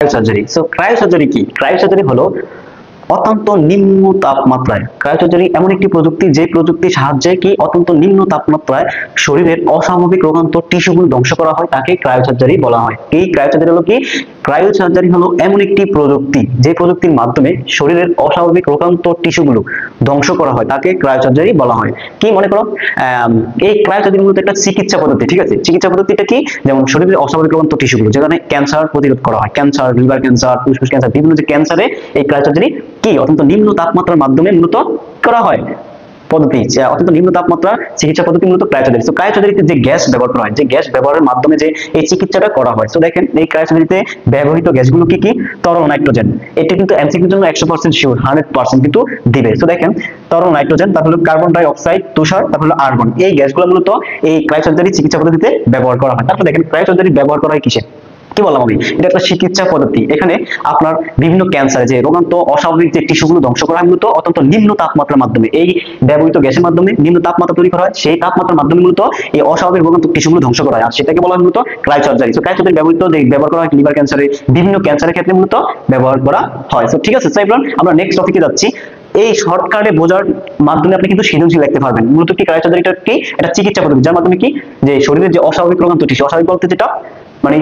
Surgery. So cryosurgery কি? Cryosurgery হলো অত্যন্ত নিম্ন তাপমাত্রায়, ক্রায়োসার্জারি এমন একটি প্রযুক্তি যে প্রযুক্তির সাহায্যে কি অত্যন্ত নিম্ন তাপমাত্রায় শরীরের অস্বাভাবিক রোগান্তর টিস্যুগুলো ধ্বংস করা হয়, তাকে ক্রায়োসার্জারি বলা হয়। এই ক্রায়োসার্জারি হলো কি? ক্রায়োসার্জারি হলো এমন একটি প্রযুক্তি যে প্রযুক্তির মাধ্যমে শরীরের অস্বাভাবিক রোগান্তর টিস্যুগুলো ধ্বংস করা হয়, তাকে ক্রায়োসার্জারি বলা হয়। কি মনে করো, এই ক্রায়োসার্জারি মূলত একটা চিকিৎসা পদ্ধতি, ঠিক আছে? চিকিৎসা পদ্ধতিটা কি? যেমন শরীরের অস্বাভাবিক রোগান্তর টিস্যুগুলো, যেখানে ক্যান্সার প্রতিরোধ করা হয়, ক্যান্সার, লিভার ক্যান্সার, ফুসফুস ক্যান্সার, বিভিন্ন যে ক্যান্সারে এই ক্রায়োসার্জারি কি অত্যন্ত নিম্ন তাপমাত্রার মাধ্যমে মূলত করা হয় পদ্ধতি, অত্যন্ত নিম্ন তাপমাত্রা চিকিৎসা পদ্ধতি মূলত ক্রায়োসার্জারি। তো ক্রায়োসার্জারিতে যে গ্যাস ব্যবহার করা হয়, যে গ্যাস ব্যবহারের মাধ্যমে যে এই চিকিৎসাটা করা হয়, তো দেখেন এই ক্রায়োসার্জারিতে ব্যবহৃত গ্যাসগুলো কি কি? তরল নাইট্রোজেন। এটি কিন্তু এমসিকিউর জন্য 100% শিওর, 100% কিন্তু দিবে। তো দেখেন তরল নাইট্রোজেন, তারপর কার্বন ডাই অক্সাইড, তুষার, তারপর আর্গন, এই গ্যাসগুলো মূলত এই ক্রায়োসার্জারি চিকিৎসা পদ্ধতিতে ব্যবহার করা হয়। তারপর দেখেন ক্রায়োসার্জারি ব্যবহার করা হয় কিসে? কি বললাম আমি, এটা একটা চিকিৎসা পদ্ধতি। এখানে আপনার বিভিন্ন ক্যান্সার, যে রোগান্ত অস্বাভাবিক যে টিস্যুগুলো ধ্বংস করা হয় মূলত অত্যন্ত নিম্ন তাপমাত্রার মাধ্যমে, এই ব্যবহৃত গ্যাসের মাধ্যমে নিম্ন তাপমাত্রা তৈরি করা হয়, সেই তাপমাত্রার মাধ্যমে মূলত এই অস্বাভাবিক রোগান্ত টিস্যুগুলো ধ্বংস করা হয়, আর সেটাকে বলা হয় মূলত ক্রায়োসার্জারি। তো ক্রায়োসার্জারি ব্যবহার করা হয় লিভার ক্যান্সারে, বিভিন্ন ক্যান্সারের ক্ষেত্রে মূলত ব্যবহার করা হয়। তো ঠিক আছে, সো এবার আমরা নেক্সট টপিকে যাচ্ছি। এই শর্টকাটে বোঝার মাধ্যমে আপনি কিন্তু সৃজনশীল লিখতে পারবেন। মূলত কি ক্রায়োসার্জারিটা কি? এটা চিকিৎসা পদ্ধতি যার মাধ্যমে কি যে শরীরের যে অস্বাভাবিক রোগান্ত টিস্যু, অস্বাভাবিক বলতে যেটা মানে